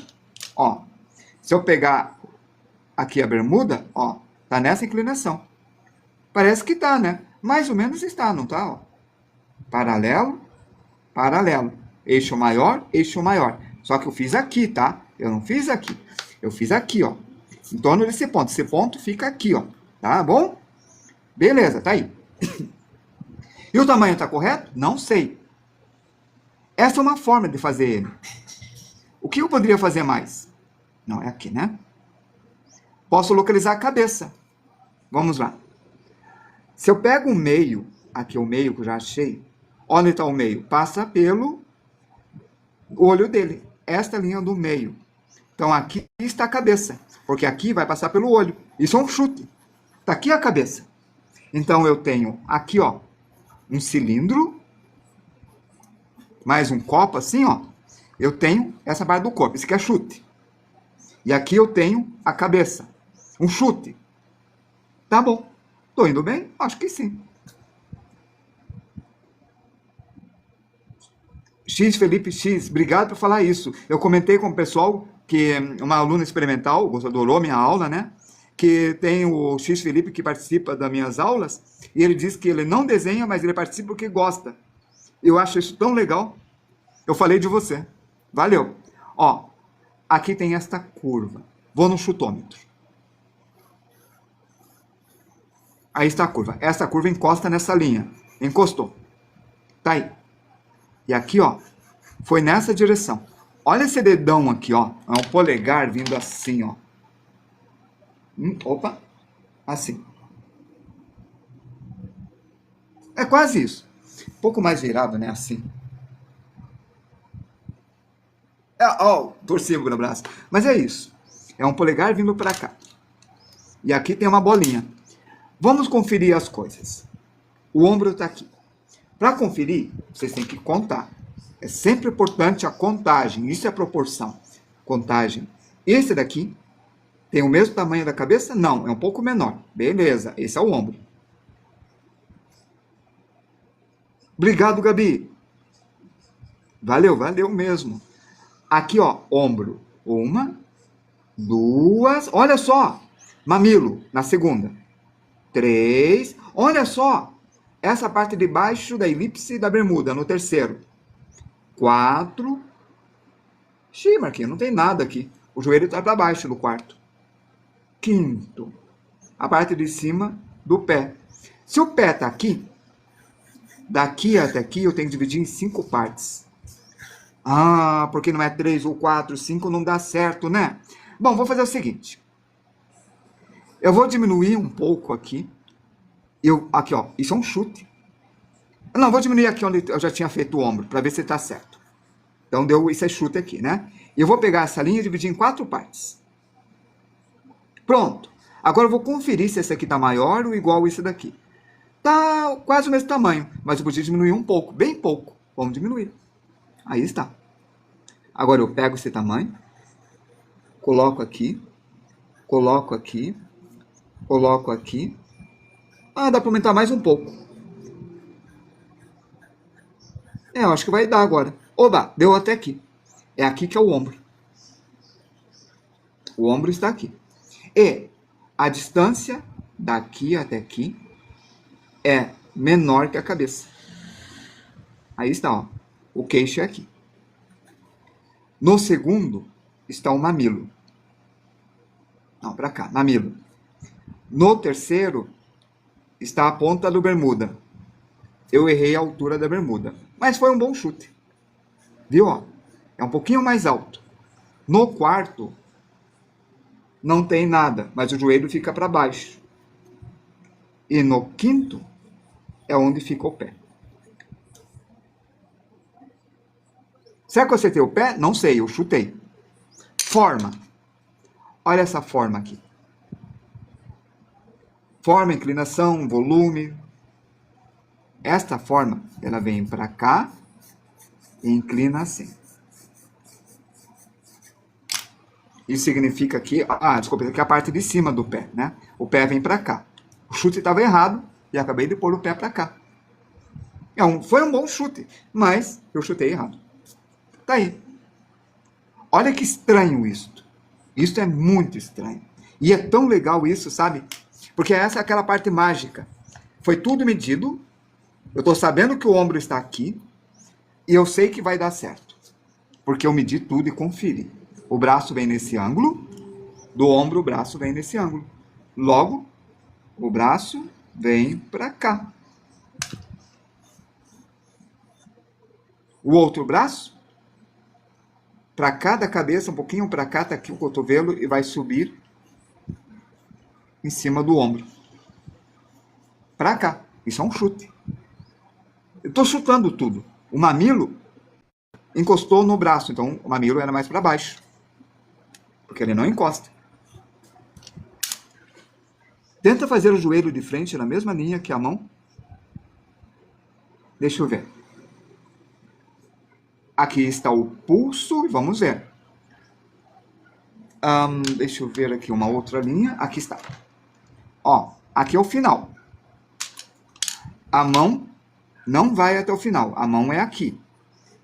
Ó, se eu pegar aqui a bermuda, ó, tá nessa inclinação. Parece que tá, né? Mais ou menos está, não tá? Ó. Paralelo, paralelo. Eixo maior, eixo maior. Só que eu fiz aqui, tá? Eu não fiz aqui. Eu fiz aqui, ó. Em torno desse ponto. Esse ponto fica aqui, ó. Tá bom? Beleza, tá aí. E o tamanho tá correto? Não sei. Essa é uma forma de fazer ele. O que eu poderia fazer mais? Não, é aqui, né? Posso localizar a cabeça. Vamos lá. Se eu pego o meio, aqui é o meio que eu já achei. Onde está o meio? Passa pelo olho dele. Esta linha do meio. Então aqui está a cabeça. Porque aqui vai passar pelo olho. Isso é um chute. Está aqui a cabeça. Então eu tenho aqui, ó, um cilindro. Mais um copo assim, ó. Eu tenho essa parte do corpo. Isso aqui é chute. E aqui eu tenho a cabeça. Um chute. Tá bom. Tô indo bem? Acho que sim. X Felipe X, obrigado por falar isso. Eu comentei com o pessoal que uma aluna experimental adorou minha aula, né? Que tem o X Felipe que participa das minhas aulas e ele diz que ele não desenha, mas ele participa porque gosta. Eu acho isso tão legal. Eu falei de você. Valeu. Ó, aqui tem esta curva. Vou no chutômetro. Aí está a curva. Essa curva encosta nessa linha. Encostou. Tá aí. E aqui, ó, foi nessa direção. Olha esse dedão aqui, ó. É um polegar vindo assim, ó. Opa. Assim. É quase isso. Um pouco mais virado, né? Assim. Ó, torcível no braço. Mas é isso. É um polegar vindo para cá. E aqui tem uma bolinha. Vamos conferir as coisas. O ombro está aqui. Para conferir, vocês têm que contar. É sempre importante a contagem. Isso é a proporção. Contagem. Esse daqui tem o mesmo tamanho da cabeça? Não, é um pouco menor. Beleza, esse é o ombro. Obrigado, Gabi. Valeu, valeu mesmo. Aqui, ó, ombro. 1, 2, olha só. Mamilo, na segunda. 3, olha só. essa parte de baixo da elipse da bermuda, no terceiro. 4. Xiii, Marquinhos, não tem nada aqui. O joelho está para baixo no quarto. 5º. A parte de cima do pé. Se o pé está aqui, daqui até aqui eu tenho que dividir em 5 partes. Ah, porque não é 3 ou 4, 5 não dá certo, né? Bom, vou fazer o seguinte. Eu vou diminuir um pouco aqui. Aqui, ó, isso é um chute. Não, vou diminuir aqui onde eu já tinha feito o ombro, para ver se está certo. Então, deu esse chute aqui, né? E eu vou pegar essa linha e dividir em 4 partes. Pronto. Agora eu vou conferir se esse aqui está maior ou igual a esse daqui. Tá quase o mesmo tamanho, mas eu podia diminuir um pouco, bem pouco. Vamos diminuir. Aí está. Agora eu pego esse tamanho, coloco aqui, coloco aqui, coloco aqui. Ah, dá para aumentar mais um pouco. Eu acho que vai dar agora. Oba, deu até aqui. É aqui que é o ombro. O ombro está aqui. E a distância daqui até aqui é menor que a cabeça. Aí está, ó. O queixo é aqui. No segundo está o mamilo. Não, para cá, mamilo. No terceiro está a ponta do bermuda. Eu errei a altura da bermuda, mas foi um bom chute. Viu? Ó? É um pouquinho mais alto. No quarto não tem nada, mas o joelho fica para baixo. E no quinto é onde fica o pé. Será que eu acertei o pé? Não sei, eu chutei. Forma. Olha essa forma aqui. Forma, inclinação, volume. Esta forma, ela vem para cá e inclina assim. Isso significa que... desculpa, aqui é a parte de cima do pé, né? O pé vem para cá. O chute estava errado e acabei de pôr o pé para cá. Foi um bom chute, mas eu chutei errado. Tá aí. Olha que estranho isto. Isto é muito estranho. E é tão legal isso, sabe? Porque essa é aquela parte mágica. Foi tudo medido. Eu estou sabendo que o ombro está aqui. E eu sei que vai dar certo. Porque eu medi tudo e conferi. O braço vem nesse ângulo. Do ombro, o braço vem nesse ângulo. Logo, o braço vem para cá. O outro braço, para cá da cabeça, um pouquinho para cá, está aqui o cotovelo e vai subir em cima do ombro. Para cá. Isso é um chute. Eu estou chutando tudo. O mamilo encostou no braço, então o mamilo era mais para baixo. Porque ele não encosta. Tenta fazer o joelho de frente na mesma linha que a mão. Deixa eu ver. Aqui está o pulso, vamos ver. Deixa eu ver aqui uma outra linha. Aqui está. Ó, aqui é o final. A mão não vai até o final. A mão é aqui.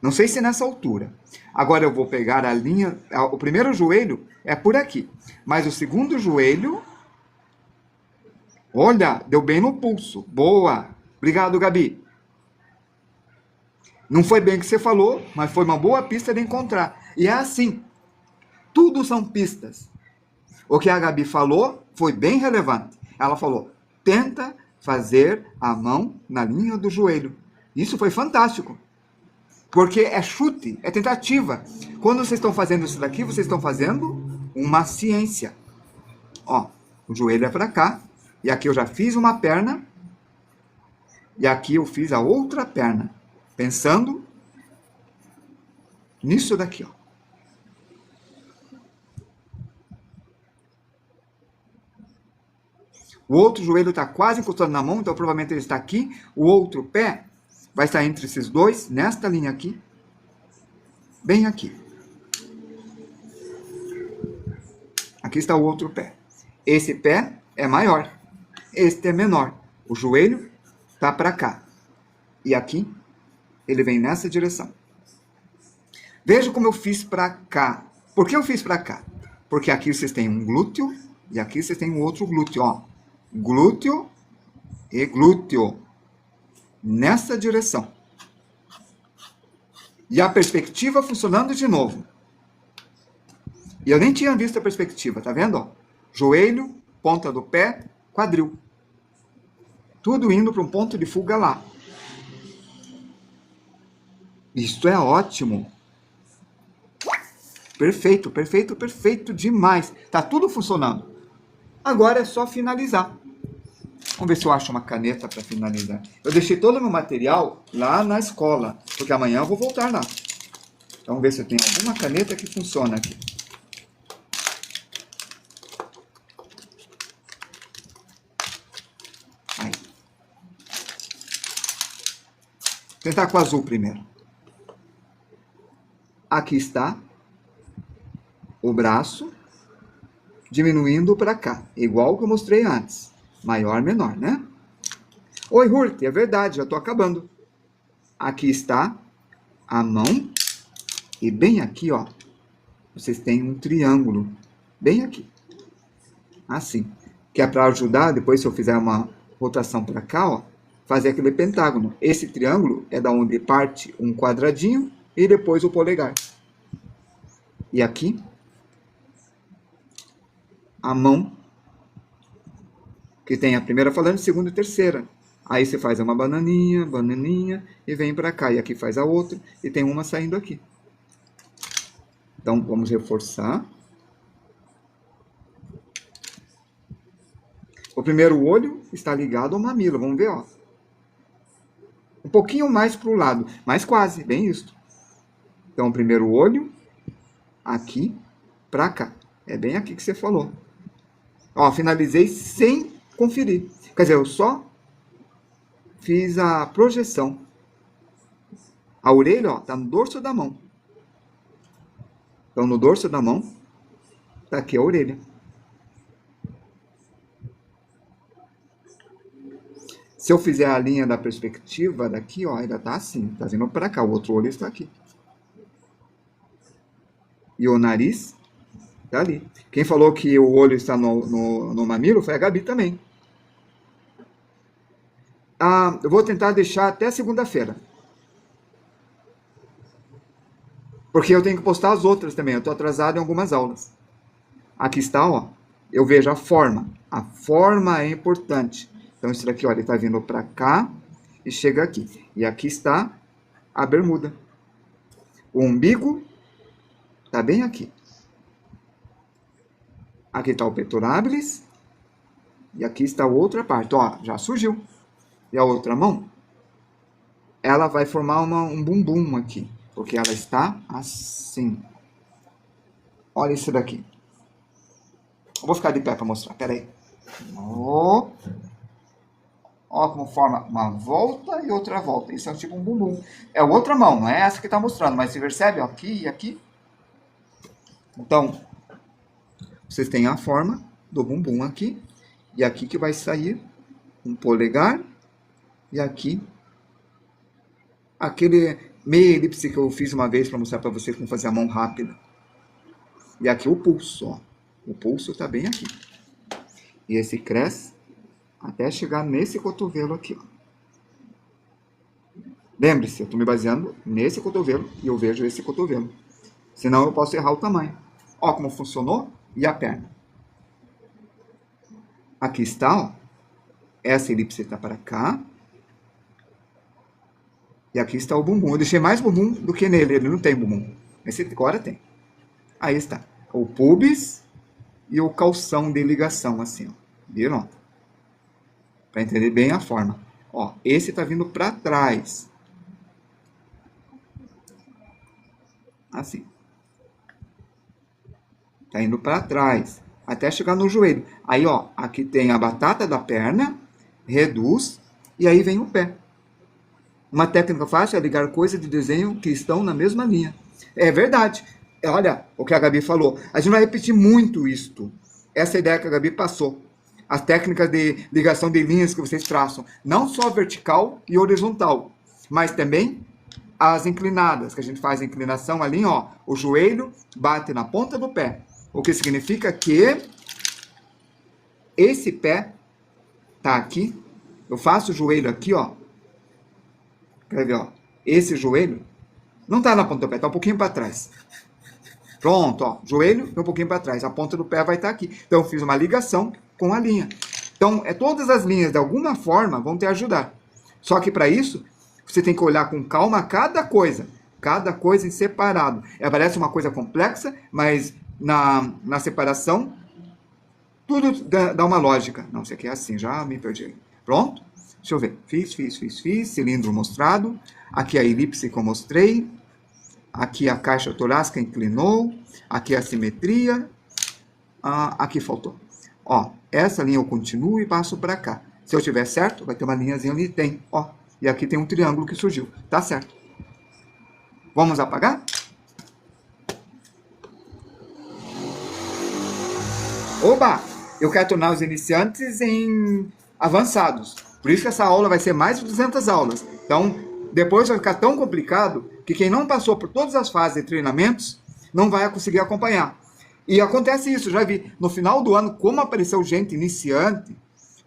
Não sei se nessa altura. Agora eu vou pegar a linha... O primeiro joelho é por aqui. Mas o segundo joelho... Olha, deu bem no pulso. Boa. Obrigado, Gabi. Não foi bem o que você falou, mas foi uma boa pista de encontrar. E é assim. Tudo são pistas. O que a Gabi falou foi bem relevante. Ela falou, tenta fazer a mão na linha do joelho. Isso foi fantástico. Porque é chute, é tentativa. Quando vocês estão fazendo isso daqui, vocês estão fazendo uma ciência. Ó, o joelho é para cá. E aqui eu já fiz uma perna. E aqui eu fiz a outra perna. Pensando nisso daqui, ó. O outro joelho está quase encostando na mão, então provavelmente ele está aqui. O outro pé vai estar entre esses dois, nesta linha aqui. Bem aqui. Aqui está o outro pé. Esse pé é maior. Este é menor. O joelho está para cá. E aqui ele vem nessa direção. Veja como eu fiz para cá. Por que eu fiz para cá? Porque aqui vocês têm um glúteo e aqui vocês têm um outro glúteo, ó. Glúteo e glúteo. nessa direção. E a perspectiva funcionando de novo. E eu nem tinha visto a perspectiva, tá vendo? Ó? Joelho, ponta do pé, quadril. Tudo indo para um ponto de fuga lá. Isto é ótimo. Perfeito, perfeito, perfeito demais. Tá tudo funcionando. Agora é só finalizar. Vamos ver se eu acho uma caneta para finalizar. Eu deixei todo o meu material lá na escola, porque amanhã eu vou voltar lá. Então, vamos ver se eu tenho alguma caneta que funciona aqui. Aí. Vou tentar com o azul primeiro. Aqui está o braço diminuindo para cá, igual que eu mostrei antes. Maior, menor, né? Oi, Hurt, é verdade, já estou acabando. Aqui está a mão e bem aqui, ó, vocês têm um triângulo, bem aqui. Assim, que é para ajudar, depois se eu fizer uma rotação para cá, ó, fazer aquele pentágono. Esse triângulo é da onde parte um quadradinho e depois o polegar. E aqui, a mão, que tem a primeira falante, segunda e terceira. Aí você faz uma bananinha, bananinha, e vem para cá. E aqui faz a outra, e tem uma saindo aqui. Então, vamos reforçar. O primeiro olho está ligado ao mamilo, vamos ver, ó. Um pouquinho mais para o lado, mas quase, bem isso. Então, o primeiro olho, aqui, para cá. É bem aqui que você falou. Ó, finalizei sem conferir. Quer dizer, eu só fiz a projeção. A orelha, ó, tá no dorso da mão. Então, no dorso da mão, tá aqui a orelha. Se eu fizer a linha da perspectiva daqui, ó, ainda tá assim, tá vindo para cá. O outro olho está aqui. E o nariz tá ali. Quem falou que o olho está no mamilo foi a Gabi também. Eu vou tentar deixar até segunda-feira. Porque eu tenho que postar as outras também. Eu estou atrasado em algumas aulas. Aqui está, ó. Eu vejo a forma. A forma é importante. Então, isso daqui, ó, ele está vindo para cá e chega aqui. E aqui está a bermuda. O umbigo está bem aqui. Aqui está o pectoralis. E aqui está a outra parte. Ó, já surgiu. E a outra mão, ela vai formar um bumbum aqui. Porque ela está assim. Olha isso daqui. Eu vou ficar de pé para mostrar. Pera aí. Ó, como forma uma volta e outra volta. Isso é tipo um bumbum. É outra mão, não é essa que está mostrando. Mas você percebe? Ó, aqui e aqui. Então, vocês têm a forma do bumbum aqui. E aqui que vai sair um polegar. E aqui, aquele meia elipse que eu fiz uma vez para mostrar para vocês como fazer a mão rápida. E aqui o pulso, ó. O pulso está bem aqui. E esse cresce até chegar nesse cotovelo aqui, ó. Lembre-se, eu estou me baseando nesse cotovelo e eu vejo esse cotovelo. Senão eu posso errar o tamanho. Ó como funcionou. E a perna. Aqui está, ó. Essa elipse está para cá. E aqui está o bumbum. Eu deixei mais bumbum do que nele. Ele não tem bumbum. Esse agora tem. Aí está. O pubis e o calção de ligação, assim, ó. Viram? Para entender bem a forma. Ó, esse está vindo para trás. Assim. Está indo para trás. Até chegar no joelho. Aí, ó, aqui tem a batata da perna. Reduz. E aí vem o pé. Uma técnica fácil é ligar coisas de desenho que estão na mesma linha. É verdade. Olha o que a Gabi falou. A gente vai repetir muito isto. Essa ideia que a Gabi passou. As técnicas de ligação de linhas que vocês traçam. Não só vertical e horizontal. Mas também as inclinadas. Que a gente faz a inclinação ali, ó. O joelho bate na ponta do pé. O que significa que esse pé tá aqui. Eu faço o joelho aqui, ó. Quer ver, ó? Esse joelho não está na ponta do pé, está um pouquinho para trás. Pronto, ó, joelho e um pouquinho para trás. A ponta do pé vai estar aqui. Então, eu fiz uma ligação com a linha. Então, todas as linhas, de alguma forma, vão te ajudar. Só que, para isso, você tem que olhar com calma cada coisa em separado. Parece uma coisa complexa, mas na separação, tudo dá uma lógica. Não, isso aqui é assim, já me perdi. Pronto? Deixa eu ver. Fiz. Cilindro mostrado. Aqui a elipse que eu mostrei. Aqui a caixa torácica inclinou. Aqui a simetria. Aqui faltou. Ó, essa linha eu continuo e passo para cá. Se eu tiver certo, vai ter uma linhazinha ali. Tem, ó. E aqui tem um triângulo que surgiu. Tá certo. Vamos apagar? Oba! Eu quero tornar os iniciantes em avançados. Por isso que essa aula vai ser mais de 200 aulas. Então, depois vai ficar tão complicado que quem não passou por todas as fases de treinamentos não vai conseguir acompanhar. E acontece isso, já vi. No final do ano, como apareceu gente iniciante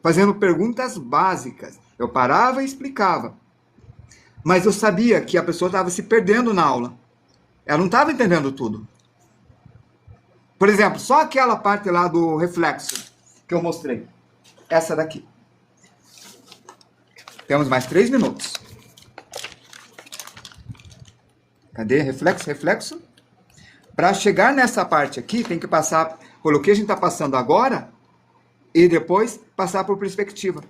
fazendo perguntas básicas. Eu parava e explicava. Mas eu sabia que a pessoa estava se perdendo na aula. Ela não estava entendendo tudo. Por exemplo, só aquela parte lá do reflexo que eu mostrei. Essa daqui. Temos mais 3 minutos. Cadê? Reflexo. Para chegar nessa parte aqui, tem que passar pelo que a gente está passando agora e depois passar por perspectiva.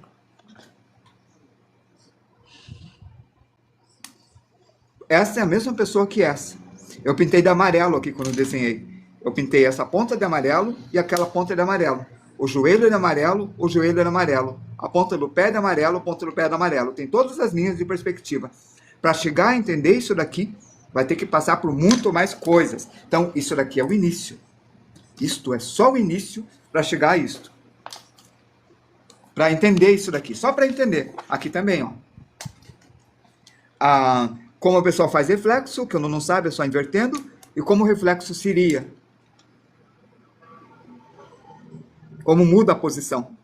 Essa é a mesma pessoa que essa. Eu pintei de amarelo aqui quando eu desenhei. Eu pintei essa ponta de amarelo e aquela ponta de amarelo. O joelho é de amarelo, o joelho é de amarelo. A ponta do pé é de amarelo, a ponta do pé é de amarelo. Tem todas as linhas de perspectiva. Para chegar a entender isso daqui, vai ter que passar por muito mais coisas. Então, isso daqui é o início. Isto é só o início para chegar a isto. Para entender isso daqui. Só para entender. Aqui também, ó. Como a pessoa faz reflexo, que eu não sabe, é só invertendo. E como o reflexo seria. Como muda a posição.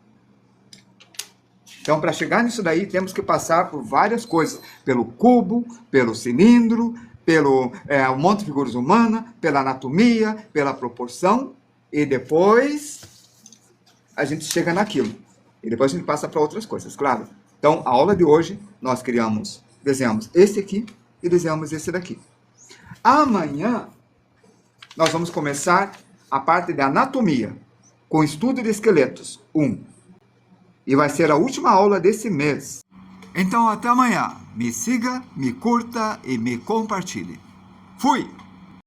Então, para chegar nisso daí, temos que passar por várias coisas. Pelo cubo, pelo cilindro, pelo monte de figuras humanas, pela anatomia, pela proporção. E depois a gente chega naquilo. E depois a gente passa para outras coisas, claro. Então, a aula de hoje, nós desenhamos esse aqui e desenhamos esse daqui. Amanhã, nós vamos começar a parte da anatomia, com estudo de esqueletos 1. E vai ser a última aula desse mês. Então, até amanhã. Me siga, me curta e me compartilhe. Fui!